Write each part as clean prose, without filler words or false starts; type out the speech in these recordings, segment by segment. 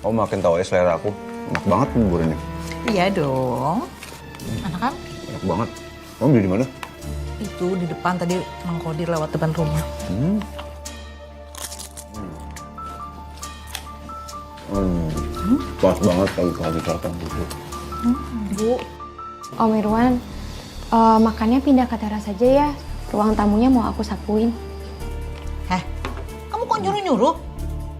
Kamu makin tahu ya selera aku. Enak banget bubur ini. Iya dong. Enak kan? Enak banget. Kamu beli di mana? Itu di depan tadi Mang Kodir lewat depan rumah. Pas banget kalau lagi sarapan gitu. Bu, Om Irwan, makannya pindah ke teras aja ya. Ruang tamunya mau aku sapuin. Heh, kamu kok nyuruh-nyuruh?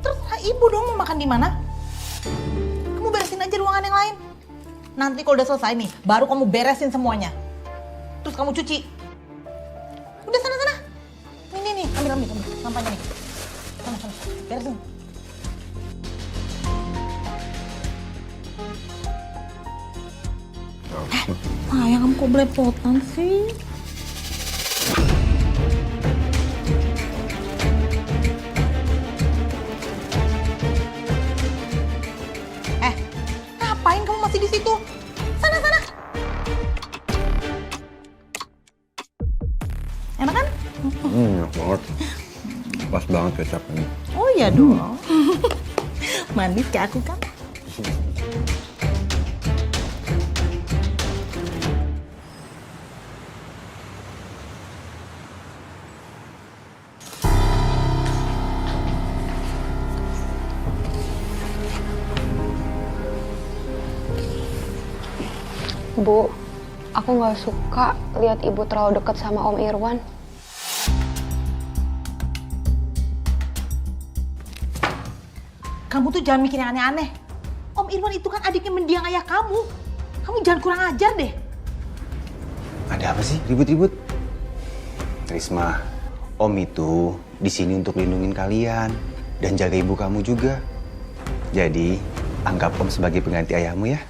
Terserah ibu dong mau makan di mana. Kamu beresin aja ruangan yang lain. Nanti kalau udah selesai nih, baru kamu beresin semuanya. Terus kamu cuci. Udah sana-sana. Nih, ambil sampahnya nih. Sana, beresin. Ayah kamu kok belepotan sih? Ngapain kamu masih di situ? Sana. Enak kan? Enak banget. Pas banget kecap ini. Oh iya dong. Manis kayak aku kan? Bu, aku nggak suka lihat ibu terlalu dekat sama Om Irwan. Kamu tuh jangan mikir yang aneh-aneh. Om Irwan itu kan adiknya mendiang ayah kamu. Kamu jangan kurang ajar deh. Ada apa sih ribut-ribut? Risma, Om itu di sini untuk lindungin kalian dan jaga ibu kamu juga. Jadi, anggap Om sebagai pengganti ayahmu ya.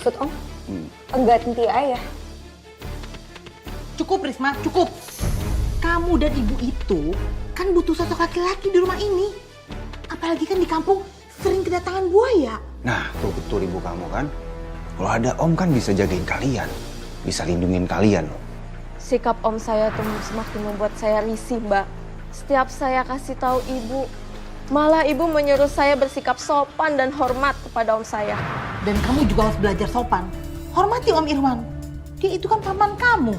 Maksud Om? Pengganti ayah. Cukup Risma, cukup. Kamu dan ibu itu kan butuh sosok laki-laki di rumah ini. Apalagi kan di kampung sering kedatangan buaya. Nah, tuh betul ibu kamu kan. Kalau ada Om kan bisa jagain kalian. Bisa lindungin kalian loh. Sikap Om saya tuh semakin membuat saya risih, Mbak. Setiap saya kasih tahu ibu, malah ibu menyuruh saya bersikap sopan dan hormat kepada Om saya. Dan kamu juga harus belajar sopan. Hormati Om Irwan. Dia itu kan paman kamu.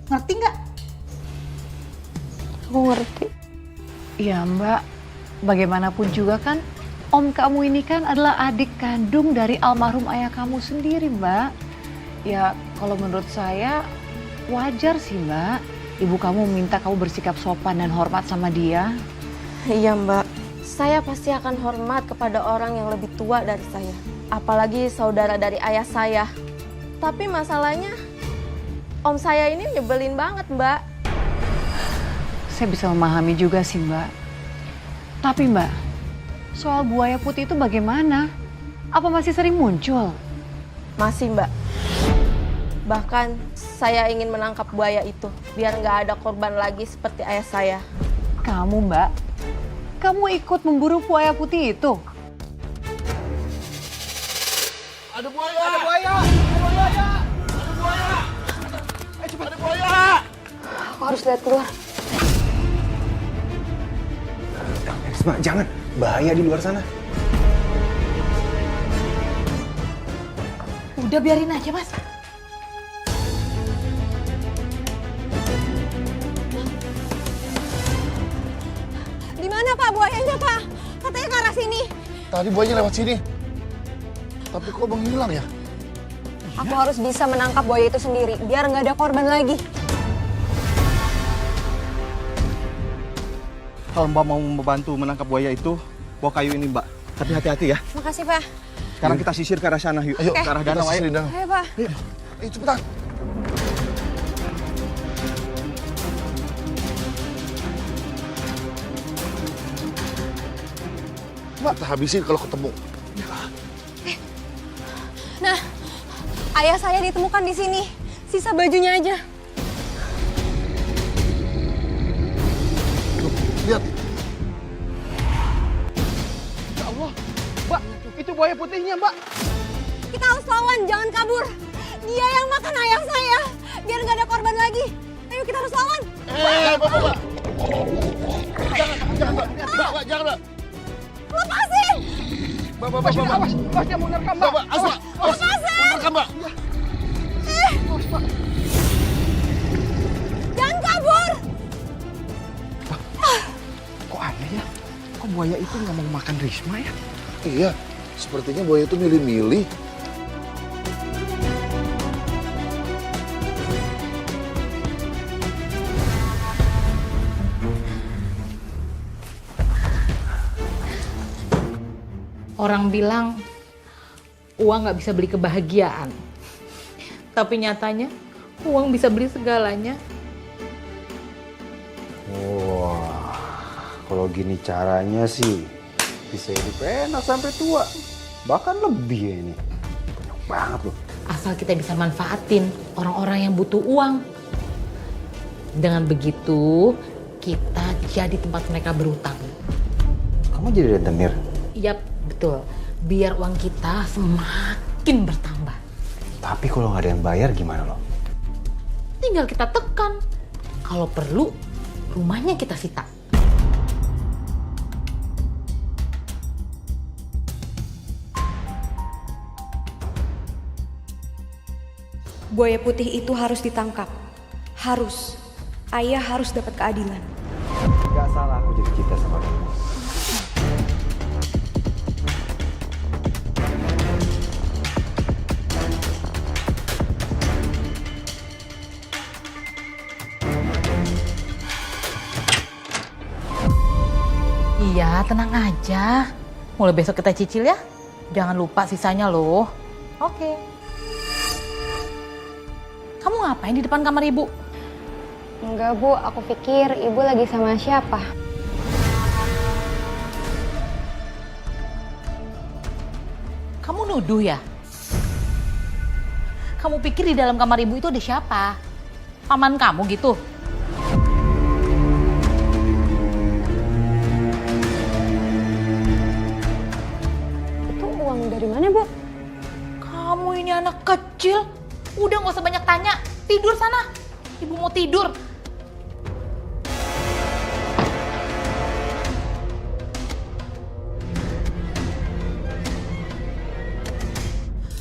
Ngerti nggak? Aku ngerti. Ya Mbak, bagaimanapun juga kan Om kamu ini kan adalah adik kandung dari almarhum ayah kamu sendiri Mbak. Ya kalau menurut saya wajar sih Mbak. Ibu kamu minta kamu bersikap sopan dan hormat sama dia. Iya, Mbak. Saya pasti akan hormat kepada orang yang lebih tua dari saya. Apalagi saudara dari ayah saya. Tapi masalahnya Om saya ini nyebelin banget, Mbak. Saya bisa memahami juga sih Mbak. Tapi Mbak, soal buaya putih itu bagaimana? Apa masih sering muncul? Masih, Mbak. Bahkan saya ingin menangkap buaya itu biar nggak ada korban lagi seperti ayah saya. Kamu Mbak, kamu ikut memburu buaya putih itu? Ada buaya! Ada buaya! Ada buaya! Ada buaya! Cepat, ada buaya! Aku harus lihat keluar. Risma, jangan. Bahaya di luar sana. Udah biarin aja, Mas. Di mana Pak buayanya, Pak? Katanya ke arah sini. Tadi buayanya lewat sini. Tapi kok menghilang ya? Aku harus bisa menangkap buaya itu sendiri, biar nggak ada korban lagi. Kalau Mbak mau membantu menangkap buaya itu, bawa kayu ini Mbak. Tapi hati-hati ya. Makasih, Pak. Sekarang kita sisir ke arah sana yuk. Ayo, Ke arah kita danau ayo. sisirin danau. Ayo, Pak. Ayo cepetan. Mbak, kita habisin kalau ketemu. Nah, ayah saya ditemukan di sini. Sisa bajunya aja. Tuh, lihat. Ya Allah, Mbak, itu buaya putihnya Mbak. Kita harus lawan, jangan kabur. Dia yang makan ayah saya. Biar nggak ada korban lagi. Ayo kita harus lawan. Mbak. Jangan, Mbak. Mbak, jangan, Mbak. Lepasin. Mbak. Awas, dia mau nerkam, Mbak. Awas. Nerkam, Mbak. Jangan kabur. Kok aneh ya? Kok buaya itu nggak mau makan Risma ya? Iya, sepertinya buaya itu milih-milih. Orang bilang uang nggak bisa beli kebahagiaan. Tapi nyatanya uang bisa beli segalanya. Wah, kalau gini caranya sih bisa hidup enak sampai tua. Bahkan lebih ya ini. Banyak banget loh. Asal kita bisa manfaatin orang-orang yang butuh uang. Dengan begitu, kita jadi tempat mereka berutang. Kamu jadi rentenir? Yap, betul. Biar uang kita semakin bertambah. Tapi kalau nggak ada yang bayar gimana loh? Tinggal kita tekan. Kalau perlu, rumahnya kita sita. Buaya putih itu harus ditangkap. Harus. Ayah harus dapat keadilan. Gak salah aku jadi cinta sama kamu. Iya, tenang aja. Mulai besok kita cicil ya. Jangan lupa sisanya loh. Oke. Kamu ngapain di depan kamar ibu? Enggak, Bu. Aku pikir ibu lagi sama siapa. Kamu nuduh ya? Kamu pikir di dalam kamar ibu itu ada siapa? Paman kamu gitu? Itu uang dari mana, Bu? Kamu ini anak kecil. Udah gak usah banyak tanya. Tidur sana. Ibu mau tidur.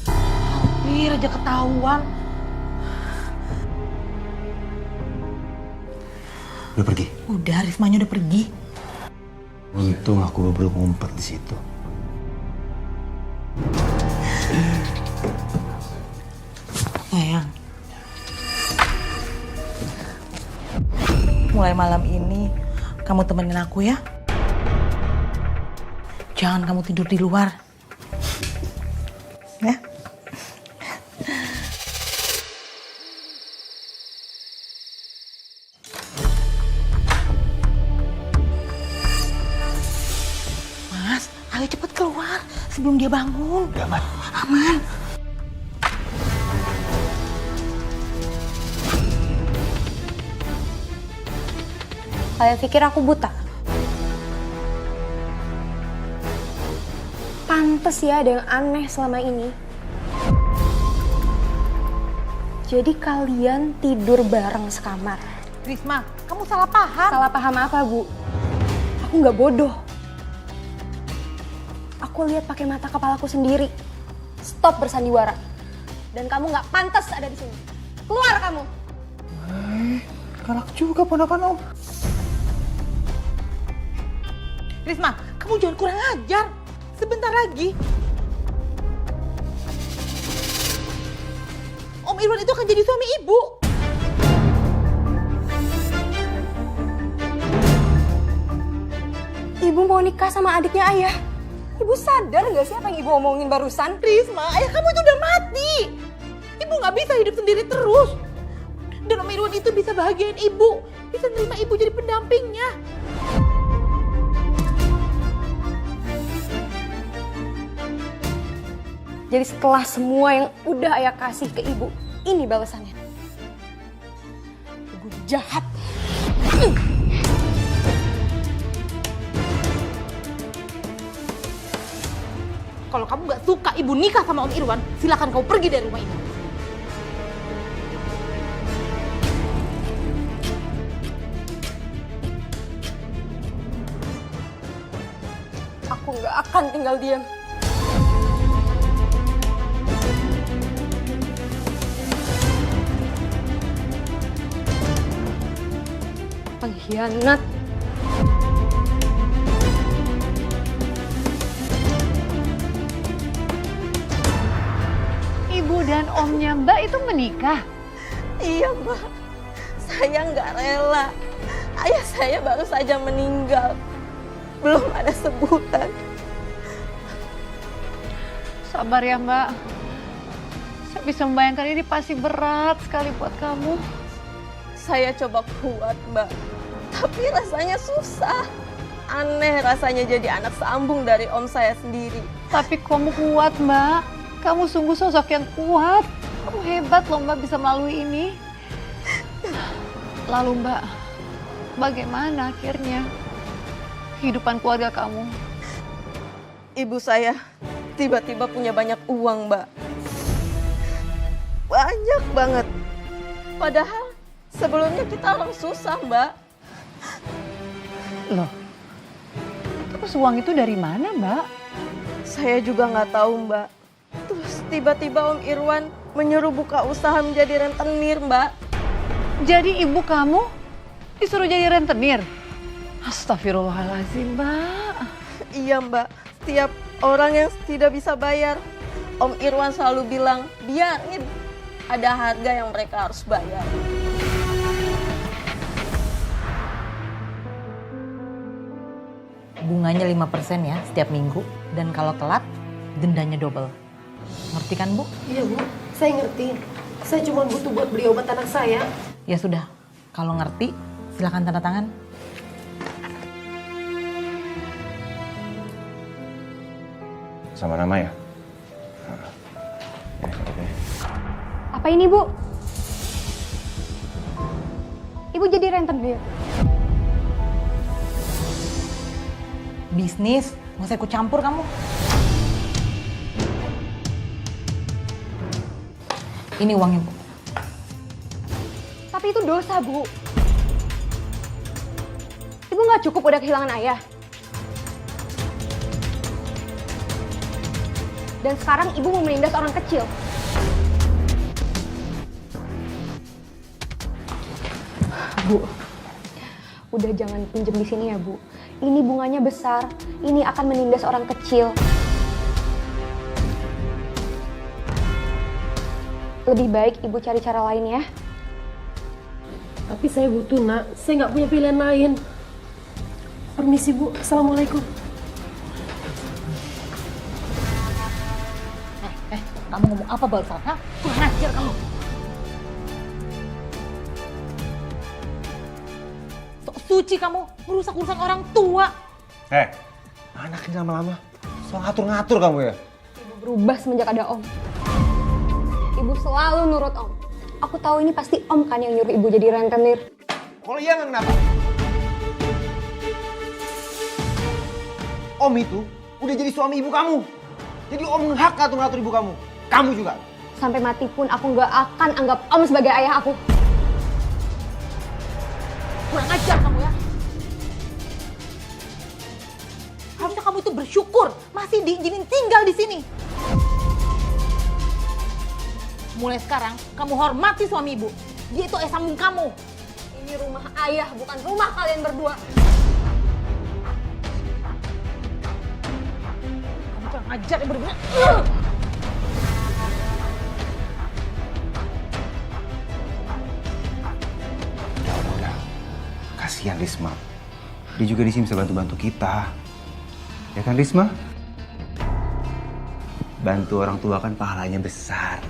Hampir aja ketahuan. Udah pergi? Udah, Rismanya udah pergi. Untung aku belum ngumpet di situ. Sayang. Mulai malam ini kamu temenin aku ya. Jangan kamu tidur di luar. Ya. Mas, ayo cepet keluar sebelum dia bangun. Udah aman. Aman. Kalian pikir aku buta? Pantes ya ada yang aneh selama ini. Jadi kalian tidur bareng sekamar. Risma, kamu salah paham. Salah paham apa, Bu? Aku nggak bodoh. Aku lihat pakai mata kepalaku sendiri. Stop bersandiwara. Dan kamu nggak pantas ada di sini. Keluar kamu. Galak juga ponakan Om. Risma, kamu jangan kurang ajar. Sebentar lagi Om Irwan itu akan jadi suami ibu. Ibu mau nikah sama adiknya ayah. Ibu sadar nggak sih apa yang ibu omongin barusan? Risma, ayah kamu itu udah mati. Ibu nggak bisa hidup sendiri terus. Dan Om Irwan itu bisa bahagiain ibu. Bisa nerima ibu jadi pendampingnya. Jadi setelah semua yang udah ayah kasih ke ibu, ini balasannya. Ibu jahat. Kalau kamu nggak suka ibu nikah sama Om Irwan, silakan kamu pergi dari rumah ini. nggak akan tinggal diam. Pengkhianat. Ibu dan omnya Mbak itu menikah. Iya, Mbak. Saya nggak rela. Ayah saya baru saja meninggal. Belum ada sebulan. Sabar ya Mbak. Saya bisa membayangkan ini pasti berat sekali buat kamu. Saya coba kuat, Mbak. Tapi rasanya susah. Aneh rasanya jadi anak sambung dari om saya sendiri. Tapi kamu kuat Mbak. Kamu sungguh sosok yang kuat. Kamu hebat loh Mbak bisa melalui ini. Lalu Mbak, bagaimana akhirnya kehidupan keluarga kamu? Ibu saya tiba-tiba punya banyak uang, Mbak. Banyak banget. Padahal sebelumnya kita orang susah, Mbak. Loh, terus uang itu dari mana Mbak? Saya juga nggak tahu, Mbak. Terus tiba-tiba Om Irwan menyuruh buka usaha menjadi rentenir, Mbak. Jadi ibu kamu disuruh jadi rentenir? Astagfirullahaladzim Mbak. Iya, Mbak. Setiap orang yang tidak bisa bayar, Om Irwan selalu bilang, biarin. Ada harga yang mereka harus bayar. Bunganya 5% ya setiap minggu. Dan kalau telat, dendanya double. Ngerti kan Bu? Iya Bu, saya ngerti. Saya cuma butuh buat beli obat anak saya. Ya sudah, kalau ngerti silakan tanda tangan. Sama nama ya? Apa ini, Bu? Ibu jadi rentenir. Bisnis, nggak usah ikut campur kamu. Ini uangnya Bu. Tapi itu dosa, Bu. Ibu nggak cukup udah kehilangan ayah. Dan sekarang ibu mau menindas orang kecil. Bu, udah jangan pinjem di sini ya, Bu. Ini bunganya besar, ini akan menindas orang kecil. Lebih baik ibu cari cara lain ya. Tapi saya butuh, Nak. Saya nggak punya pilihan lain. Permisi, Bu. Assalamualaikum. Kamu ngomong apa barusan? Hah? Kurang ajar kamu. Sok suci kamu, merusak urusan orang tua. Anak ini lama-lama soal ngatur-ngatur kamu ya? Ibu berubah semenjak ada Om. Ibu selalu nurut Om. Aku tahu ini pasti Om kan yang nyuruh ibu jadi rentenir. Kalau iya nggak kenapa? Om itu udah jadi suami ibu kamu. Jadi Om hak ngatur-ngatur ibu kamu. Kamu juga. Sampai mati pun aku nggak akan anggap Om sebagai ayah aku. Kurang ajar kamu ya. Harusnya kamu itu bersyukur masih diizinin tinggal di sini. Mulai sekarang kamu hormati suami ibu. Dia itu ayah sambung kamu. Ini rumah ayah, bukan rumah kalian berdua. Kamu kurang ajar ya bener-bener. Udah. Kasihan Risma. Dia juga di sini bisa bantu-bantu kita. Ya kan Risma? Bantu orang tua kan pahalanya besar.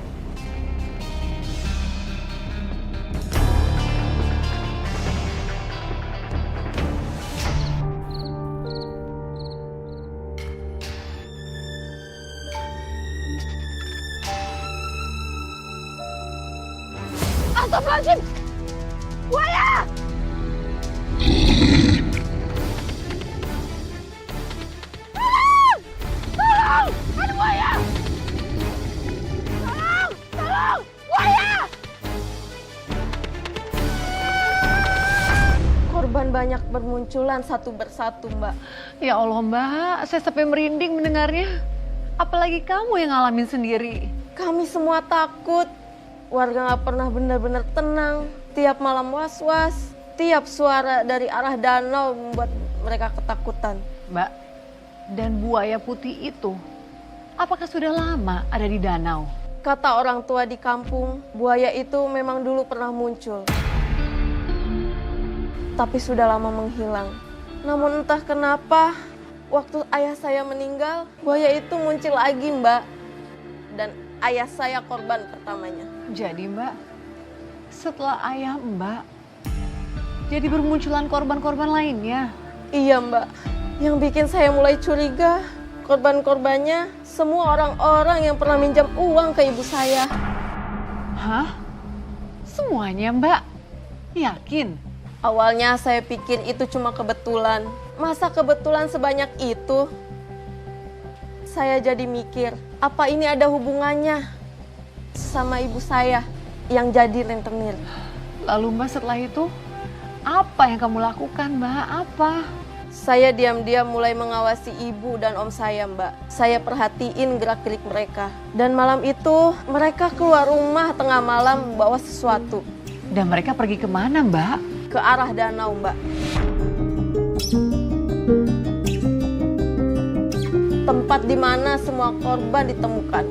Astagfirullahaladzim! Buaya! Tolong! Tolong! Ada buaya! Tolong! Tolong! Buaya! Korban akan banyak bermunculan satu persatu, Mbak. Ya Allah Mbak, saya sampai merinding mendengarnya. Apalagi kamu yang ngalamin sendiri. Kami semua takut. Warga nggak pernah benar-benar tenang. Tiap malam was-was. Tiap suara dari arah danau membuat mereka ketakutan. Mbak, dan buaya putih itu, apakah sudah lama ada di danau? Kata orang tua di kampung, buaya itu memang dulu pernah muncul. Tapi sudah lama menghilang. Namun entah kenapa, waktu ayah saya meninggal, buaya itu muncul lagi, Mbak. Dan ayah saya korban pertamanya. Jadi Mbak, setelah ayah Mbak, jadi bermunculan korban-korban lainnya. Iya, Mbak. Yang bikin saya mulai curiga, korban-korbannya semua orang-orang yang pernah minjam uang ke ibu saya. Hah? Semuanya Mbak? Yakin? Awalnya saya pikir itu cuma kebetulan. Masa kebetulan sebanyak itu? Saya jadi mikir, apa ini ada hubungannya sama ibu saya yang jadi rentenir? Lalu Mbak setelah itu, apa yang kamu lakukan Mbak? Apa? Saya diam-diam mulai mengawasi ibu dan om saya, Mbak. Saya perhatiin gerak-gerik mereka. Dan malam itu mereka keluar rumah tengah malam membawa sesuatu. Dan mereka pergi kemana Mbak? Ke arah danau, Mbak. Tempat di mana semua korban ditemukan.